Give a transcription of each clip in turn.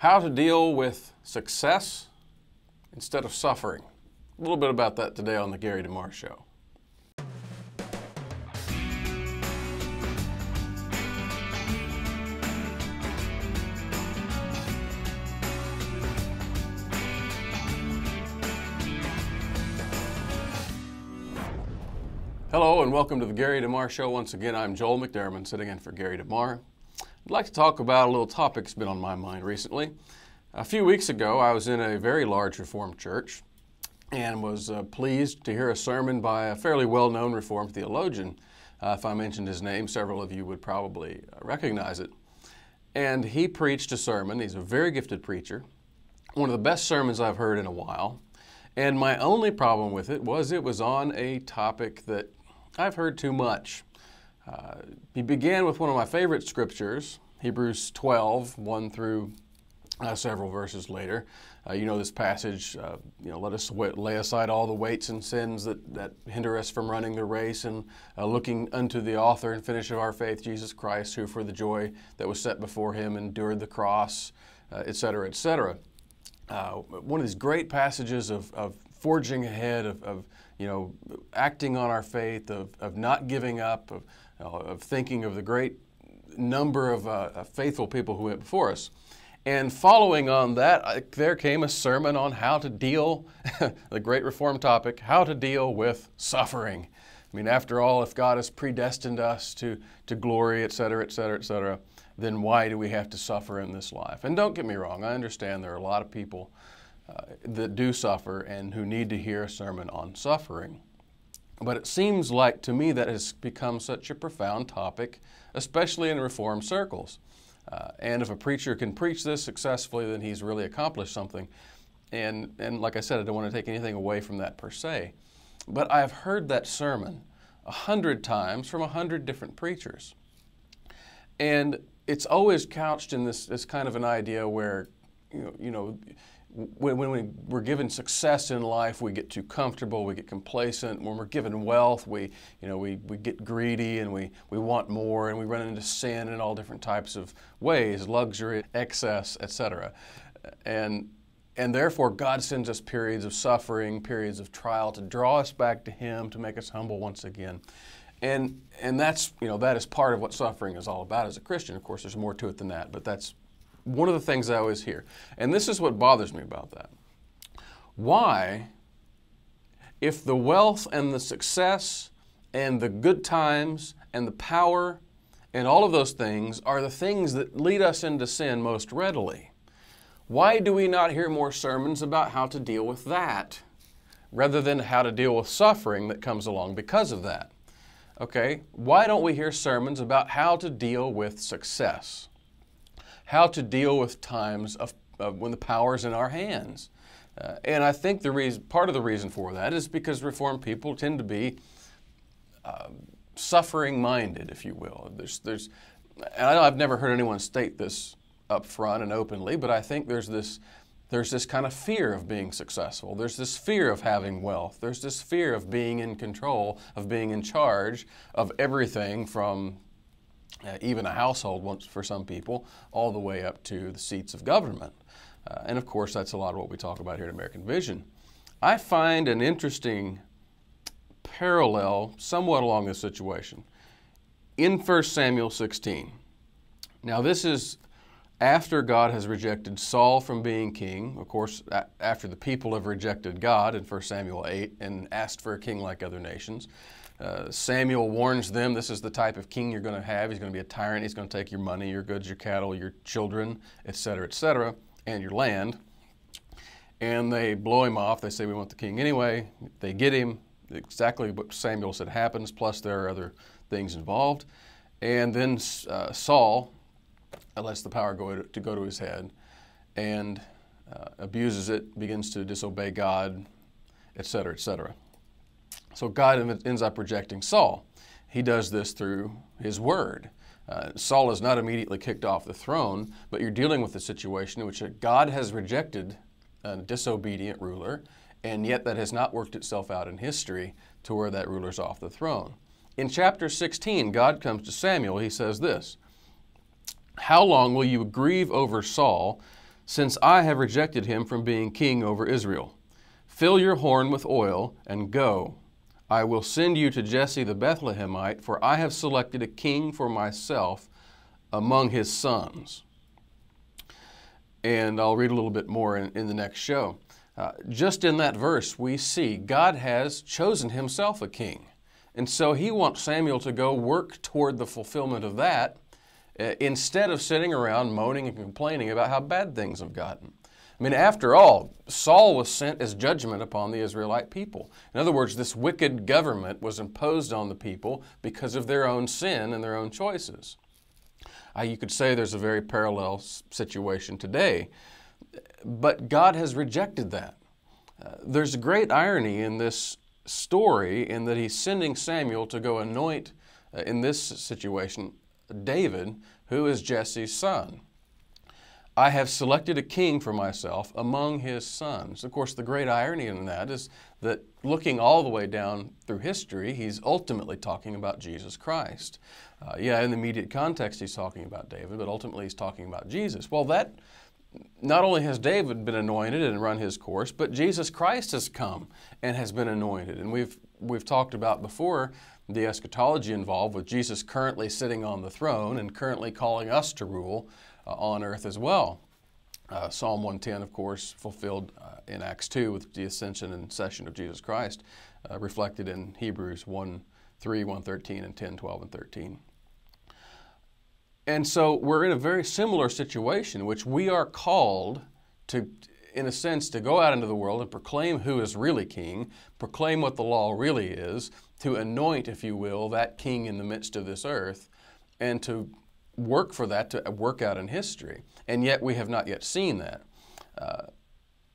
How to deal with success instead of suffering. A little bit about that today on the Gary DeMar Show. Hello and welcome to the Gary DeMar Show. Once again, I'm Joel McDermott, sitting in for Gary DeMar. I'd like to talk about a little topic that's been on my mind recently. A few weeks ago, I was in a very large Reformed church and was pleased to hear a sermon by a fairly well-known Reformed theologian. If I mentioned his name, several of you would probably recognize it. And he preached a sermon. He's a very gifted preacher, one of the best sermons I've heard in a while. And my only problem with it was on a topic that I've heard too much. He began with one of my favorite scriptures, Hebrews 12, 1 through several verses later. You know this passage, let us lay aside all the weights and sins that hinder us from running the race and looking unto the author and finisher of our faith, Jesus Christ, who for the joy that was set before him endured the cross, etc., etc. One of these great passages of forging ahead, of acting on our faith, of not giving up, of thinking of the great number of faithful people who went before us. And following on that, there came a sermon on how to deal, the great Reformed topic, how to deal with suffering. I mean, after all, if God has predestined us to glory, etc., etc., etc., then why do we have to suffer in this life? And don't get me wrong, I understand there are a lot of people that do suffer and who need to hear a sermon on suffering. But it seems like to me that has become such a profound topic, especially in Reformed circles. And if a preacher can preach this successfully, then he's really accomplished something. And like I said, I don't want to take anything away from that per se. But I've heard that sermon 100 times from 100 different preachers. And it's always couched in this kind of an idea where, when we're given success in life, we get too comfortable, we get complacent. When we're given wealth, we get greedy and we want more, and we run into sin in all different types of ways, luxury, excess, etc. And therefore, God sends us periods of suffering, periods of trial to draw us back to Him, to make us humble once again. And that's, that is part of what suffering is all about as a Christian. Of course, there's more to it than that, but that's one of the things I always hear. And this is what bothers me about that. Why, if the wealth and the success and the good times and the power and all of those things are the things that lead us into sin most readily, why do we not hear more sermons about how to deal with that rather than how to deal with suffering that comes along because of that? Okay, why don't we hear sermons about how to deal with success? How to deal with times of when the power's in our hands? And I think part of the reason for that is because Reformed people tend to be suffering-minded, if you will. And I know I've never heard anyone state this up front and openly, but I think there's this kind of fear of being successful. There's this fear of having wealth. There's this fear of being in control, of being in charge of everything from even a household once for some people, all the way up to the seats of government. And of course, that's a lot of what we talk about here at American Vision. I find an interesting parallel somewhat along this situation in 1 Samuel 16. Now, this is after God has rejected Saul from being king, of course, after the people have rejected God in 1 Samuel 8 and asked for a king like other nations. Samuel warns them, this is the type of king you're going to have. He's going to be a tyrant. He's going to take your money, your goods, your cattle, your children, etc., and your land. And they blow him off. They say, we want the king anyway. They get him. Exactly what Samuel said happens, plus there are other things involved. And then Saul lets the power go to his head and abuses it, begins to disobey God, etc., etc. So God ends up rejecting Saul. He does this through his word. Saul is not immediately kicked off the throne, but you're dealing with a situation in which God has rejected a disobedient ruler, and yet that has not worked itself out in history to where that ruler's off the throne. In chapter 16, God comes to Samuel. He says this, "How long will you grieve over Saul, since I have rejected him from being king over Israel. Fill your horn with oil and go. I will send you to Jesse the Bethlehemite, for I have selected a king for myself among his sons. And I'll read a little bit more in the next show. Just in that verse, we see God has chosen himself a king. And so he wants Samuel to go work toward the fulfillment of that instead of sitting around moaning and complaining about how bad things have gotten. I mean, after all, Saul was sent as judgment upon the Israelite people. In other words, this wicked government was imposed on the people because of their own sin and their own choices. You could say there's a very parallel situation today, but God has rejected that. There's a great irony in this story in that he's sending Samuel to go anoint, in this situation, David, who is Jesse's son. I have selected a king for myself among his sons. Of course, the great irony in that is that looking all the way down through history, he's ultimately talking about Jesus Christ. In the immediate context, he's talking about David, but ultimately he's talking about Jesus. Well, that not only has David been anointed and run his course, but Jesus Christ has come and has been anointed. And we've talked about before the eschatology involved with Jesus currently sitting on the throne and currently calling us to rule on earth as well. Psalm 110, of course, fulfilled in Acts 2 with the ascension and session of Jesus Christ, reflected in Hebrews 1:3, 1:13, and 10:12 and 13. And so we're in a very similar situation in which we are called to, in a sense, to go out into the world and proclaim who is really king, proclaim what the law really is, to anoint, if you will, that king in the midst of this earth, and to work for that, to work out in history. And yet we have not yet seen that.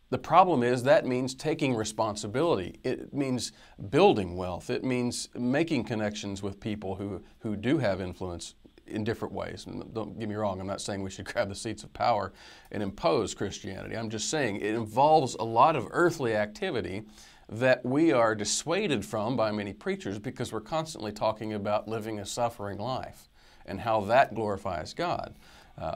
The problem is that means taking responsibility. It means building wealth. It means making connections with people who do have influence in different ways. And don't get me wrong, I'm not saying we should grab the seats of power and impose Christianity. I'm just saying it involves a lot of earthly activity that we are dissuaded from by many preachers because we're constantly talking about living a suffering life and how that glorifies God.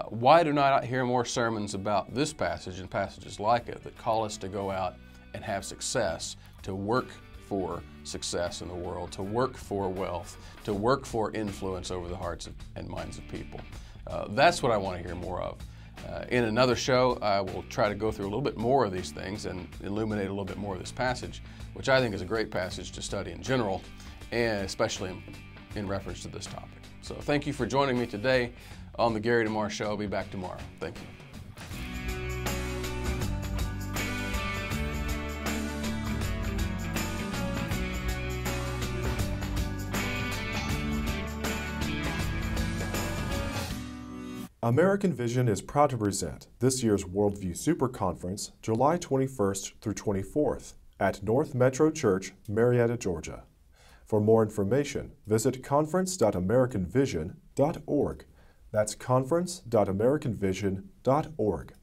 Why do not I hear more sermons about this passage and passages like it that call us to go out and have success, to work for success in the world, to work for wealth, to work for influence over the hearts and minds of people? That's what I want to hear more of. In another show, I will try to go through a little bit more of these things and illuminate a little bit more of this passage, which I think is a great passage to study in general, and especially in reference to this topic. So thank you for joining me today on the Gary DeMar Show. I'll be back tomorrow. Thank you. American Vision is proud to present this year's Worldview Super Conference, July 21st through 24th at North Metro Church, Marietta, Georgia. For more information, visit conference.americanvision.org. That's conference.americanvision.org.